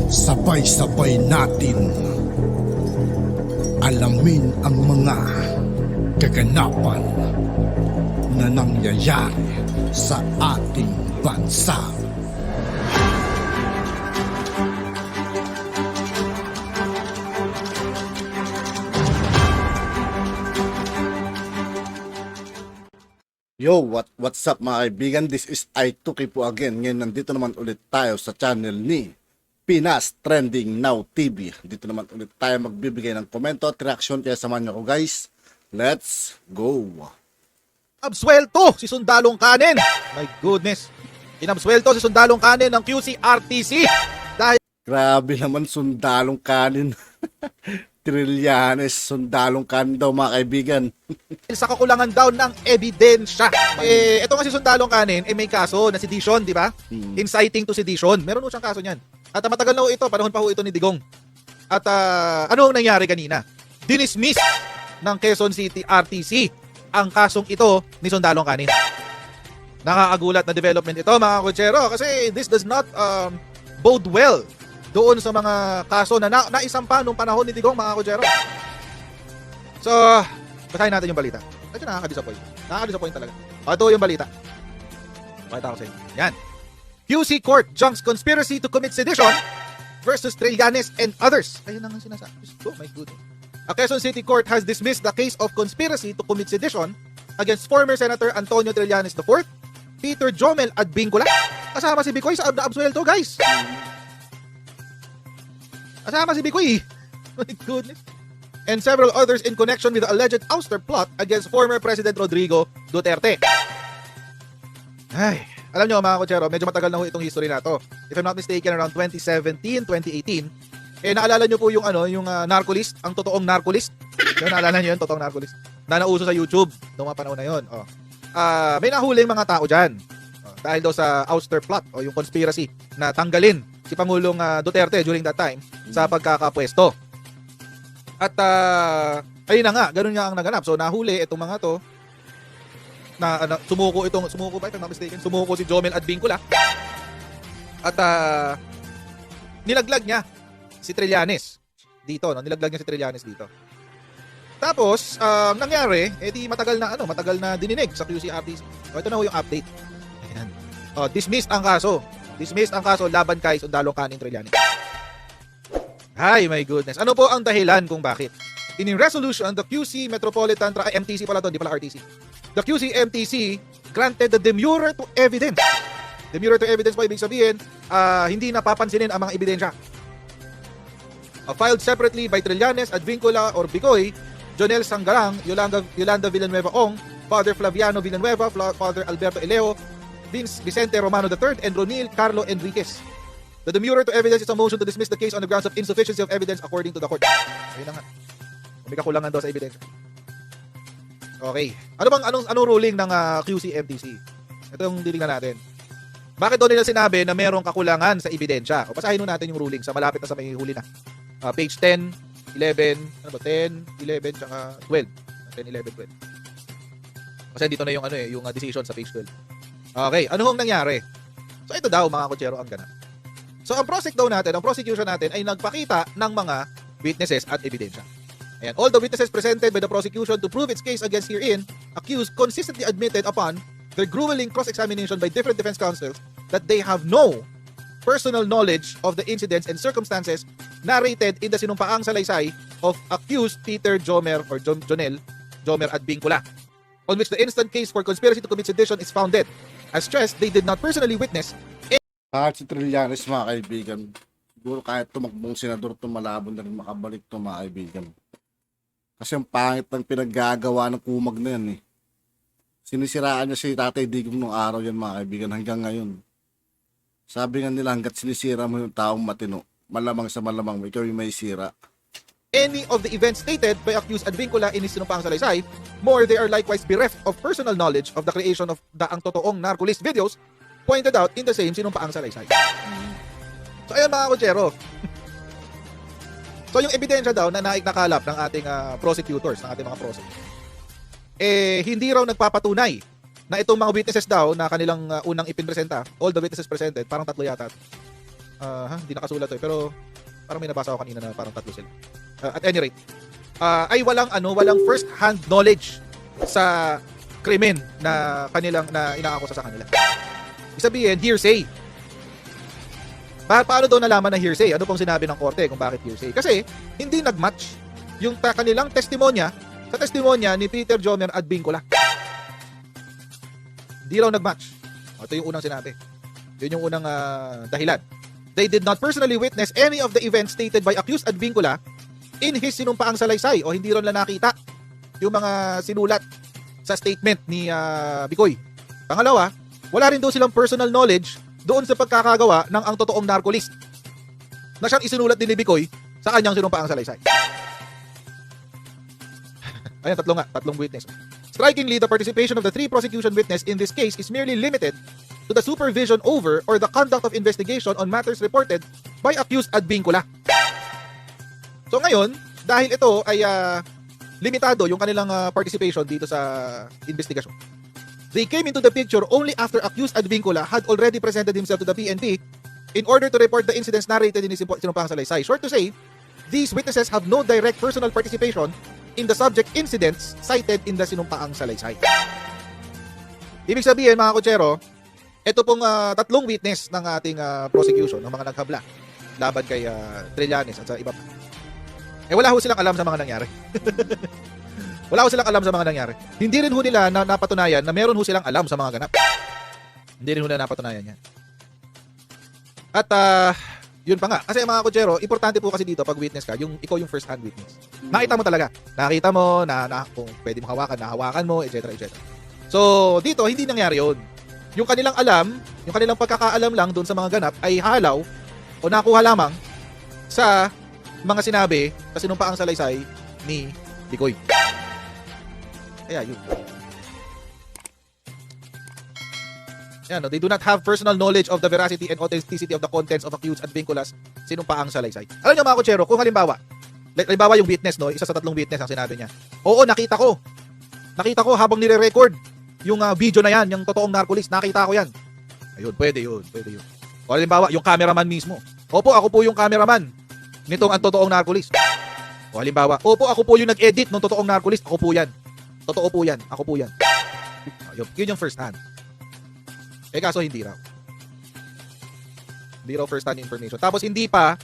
Sabay-sabay natin alamin ang mga kaganapan na nangyayari sa ating bansa. Yo, what's up mga kaibigan? This is I2K po again. Ngayon nandito naman ulit tayo sa channel ni Pinas Trending Now TV. Dito naman ulit tayo magbibigay ng komento at reaction, kaya samahan niyo ko guys. Let's go! Absuelto si Sundalong Kanin. My goodness. Inabsuelto si Sundalong Kanin ng QC-RTC dahil Grabe naman, Sundalong Kanin. Trillanes, Sundalong Kanin daw mga kaibigan. sa kakulangan daw ng ebidensya. Ito nga si Sundalong Kanin, may kaso na sedition, di ba? Inciting to sedition. Meron ho siyang kaso niyan. At matagal na ho ito, panahon pa ho ito ni Digong. At ano ang nangyari kanina? Dinismiss ng Quezon City RTC ang kasong ito ni Sundalong Kanin. Nakakagulat na development ito mga kutsero kasi this does not bode well doon sa mga kaso na naisampa nung panahon ni Digong mga kutsero. So, basahin natin yung balita. Medyo nakaka-disappoint. Nakaka-disappoint talaga. Ito yung balita. Pakita ko sa inyo. Yan. QC Court junks conspiracy to commit sedition versus Trillanes and others. Ayun na nga sinasabi. Oh my goodness. A Quezon City Court has dismissed the case of conspiracy to commit sedition against former Senator Antonio Trillanes IV, Peter Jomel at Vincula. Kasama si Bicoy sa absuelto, guys. Kasama si Bicoy. My goodness. And several others in connection with the alleged ouster plot against former President Rodrigo Duterte. Ay, alam nyo mga kutsero, medyo matagal na ho itong history na to. If I'm not mistaken, around 2017, 2018, naalala nyo po yung narcolist, ang totoong narcolist. Naalala nyo yun, totoong narcolist. Na nauso sa YouTube noong mga panahon na yun. May nahuling mga tao dyan. Dahil daw sa ouster plot o yung conspiracy na tanggalin si Pangulong Duterte during that time sa pagkakapwesto. At ayun na nga, ganun nga ang naganap. So nahuli itong mga to na sumuko ba if I'm not mistaken, sumuko si Jomel at Vincula. At nilaglag niya si Trillanes dito, no? Nilaglag niya si Trillanes dito. Tapos, nangyari, di matagal na dininig sa QC-RTC. Ito na ho yung update. Ayan. Dismissed ang kaso. Dismissed ang kaso laban kay Sundalong Kanin Trillanes. Hi, my goodness. Ano po ang dahilan kung bakit? In resolution, the QC Metropolitan MTC pala to, di pala RTC. The QC-MTC granted the demurrer to evidence. Demurrer to evidence po ibig sabihin, hindi napapansinin ang mga ebidensya. Filed separately by Trillanes at Vincula or Bicoy, Jonel Sangarang, Yolanda Villanueva Ong, Father Flaviano Villanueva, Father Alberto Eleo, Vicente Romano III, and Ronil Carlo Enriquez. The demurrer to evidence is a motion to dismiss the case on the grounds of insufficiency of evidence according to the court. Ayun na nga. May kakulangan daw sa ebidensya. Okay. Anong ruling ng QC-MTC? Ito yung titingnan natin. Bakit daw nila sinabi na mayroong kakulangan sa ebidensya? O basahin natin yung ruling sa malapit na sa may huli na. Page 10, 11, 10, 11, tsaka 12. 10, 11, 12. Kasi dito na yung yung decision sa page 12. Okay, ano hong nangyari? So ito daw mga kutsero ang ganap. So ang prosecution natin ay nagpakita ng mga witnesses at ebidensya. Ayan, all the witnesses presented by the prosecution to prove its case against herein accused consistently admitted upon their grueling cross-examination by different defense counsels that they have no personal knowledge of the incidents and circumstances narrated in the sinumpaang salaysay of accused Peter Jomer or Jonel Jomer at Vincula, on which the instant case for conspiracy to commit sedition is founded. As stressed, they did not personally witness Kahit si Trillanes mga kaibigan, siguro kahit tumakbong senador malabo na rin makabalik to mga kaibigan. Kasi ang pangit ng pinaggagawa ng kumag na yan eh. Sinisiraan niya si Tatay Digong nung araw yan mga kaibigan hanggang ngayon. Sabi nga nila hanggat sinisira mo yung taong matino, malamang sa malamang ikaw yung may sira. any of the events stated by accused Advincula in his sinumpaang salaysay. More, they are likewise bereft of personal knowledge of the creation of the ang totoong narcolist videos pointed out in the same sinumpaang salaysay. So ayun mga kutsero. So yung ebidensya daw na nakalap ng ating prosecutors, ng ating mga prosecutors, hindi raw nagpapatunay na itong mga witnesses daw na kanilang unang ipinresenta, all the witnesses presented, parang tatlo yata, Hindi nakasulat to eh. Pero parang may nabasa ako kanina na parang tatlo sila. At any rate, ay walang first hand knowledge sa krimen na inaakusa sa kanila. Ibig sabihin, hearsay. Paano daw nalaman na hearsay? Ano pong sinabi ng korte kung bakit hearsay? Kasi hindi nag-match yung kanilang testimonya sa testimonya ni Peter Jomer at Vincula. Hindi raw nag-match. Ito yung unang sinabi. Yun yung unang dahilan. They did not personally witness any of the events stated by accused Advincula in his sinumpaang salaysay, o hindi ron na nakita yung mga sinulat sa statement ni Bicoy. Pangalawa, wala rin daw silang personal knowledge doon sa pagkakagawa ng ang totoong narcolist na siyang isinulat din ni Bicoy sa kanyang sinumpaang salaysay. Ayan, tatlong witness. Strikingly, the participation of the three prosecution witnesses in this case is merely limited to the supervision over or the conduct of investigation on matters reported by accused Advincula. So ngayon, dahil ito ay limitado yung kanilang participation dito sa investigation, they came into the picture only after accused Advincula had already presented himself to the PNP in order to report the incidents narrated in his sinumpang salaysay. Short to say, these witnesses have no direct personal participation in the subject incidents cited in the sinumpaang salaysay. Ibig sabihin, mga kutsero, ito pong tatlong witness ng ating prosecution, ng mga naghabla laban kay Trillanes at sa iba pa. Wala ho silang alam sa mga nangyari. Wala ho silang alam sa mga nangyari. Hindi rin ho nila napatunayan na meron ho silang alam sa mga ganap. Hindi rin ho nila napatunayan yan. At yun pa nga. Kasi mga kutsero, importante po kasi dito pag witness ka, ikaw yung first hand witness. Nakita mo talaga. Nakita mo na kung pwede mo hawakan, nahawakan mo, etc. etc. So, dito, hindi nangyari yun. Yung kanilang alam, yung kanilang pagkakaalam lang doon sa mga ganap ay halaw o nakuha lamang sa mga sinabi sa sinumpaang salaysay ni Bicoy. Kaya yun. Yan, no? They do not have personal knowledge of the veracity and authenticity of the contents of accused Advincula's sinumpaang salaysay. Alam niyo mga kutsero, kung halimbawa yung witness, no, isa sa tatlong witness ang sinabi niya, oo, nakita ko habang nire-record yung video na yan, yung totoong narcolist, nakita ko yan. Ayun, pwede yun. O halimbawa, yung cameraman mismo, opo, ako po yung cameraman nitong ang totoong narcolist. O halimbawa, opo, ako po yung nag-edit ng totoong narcolist, ako po yan. Totoo po yan, ako po yan. Ayun, yun yung first hand. Kaso hindi raw. Hindi raw first hand information. Tapos hindi pa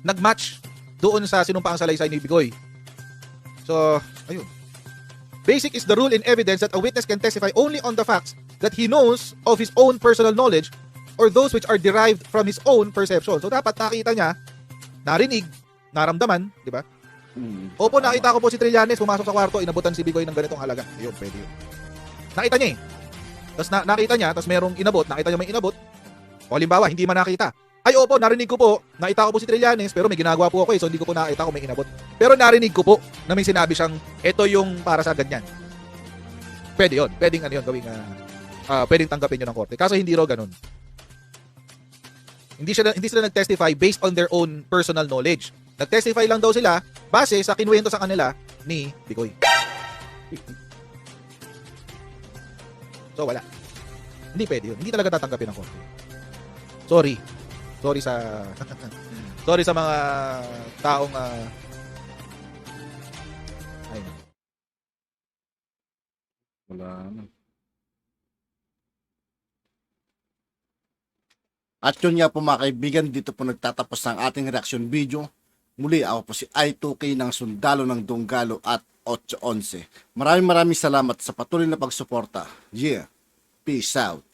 nag-match doon sa sinumpaang salaysay ni Bicoy. So, ayun. Basic is the rule in evidence that a witness can testify only on the facts that he knows of his own personal knowledge or those which are derived from his own perception. So dapat nakita niya, narinig, naramdaman, di ba? Opo, nakita ko po si Trillanes pumasok sa kwarto, inabutan si Bicoy ng ganitong halaga. Ayun, pwede yun. Nakita niya eh. Tapos nakita niya, tapos merong inabot, nakita niya may inabot. O halimbawa, hindi man nakita. Ay, opo, narinig ko po, nakita ko po si Trillanes, pero may ginagawa po ako so hindi ko po nakita kung may inabot. Pero narinig ko po na may sinabi siyang, ito yung para sa ganyan. Pwede yun. Pwedeng pwedeng tanggapin yun ng korte. Kaso hindi raw ganun. Hindi sila nag-testify based on their own personal knowledge. Nag-testify lang daw sila base sa kinuwento sa kanila ni Bicoy. So, wala. Hindi pwede yun. Hindi talaga tatanggapin ng korte. Sorry sa mga taong Wala na. At yun nga po mga kaibigan, dito po nagtatapos ang ating reaction video. Muli ako po si I2K ng Sundalo ng Donggalo at 811. Maraming salamat sa patuloy na pagsuporta. Yeah. Peace out.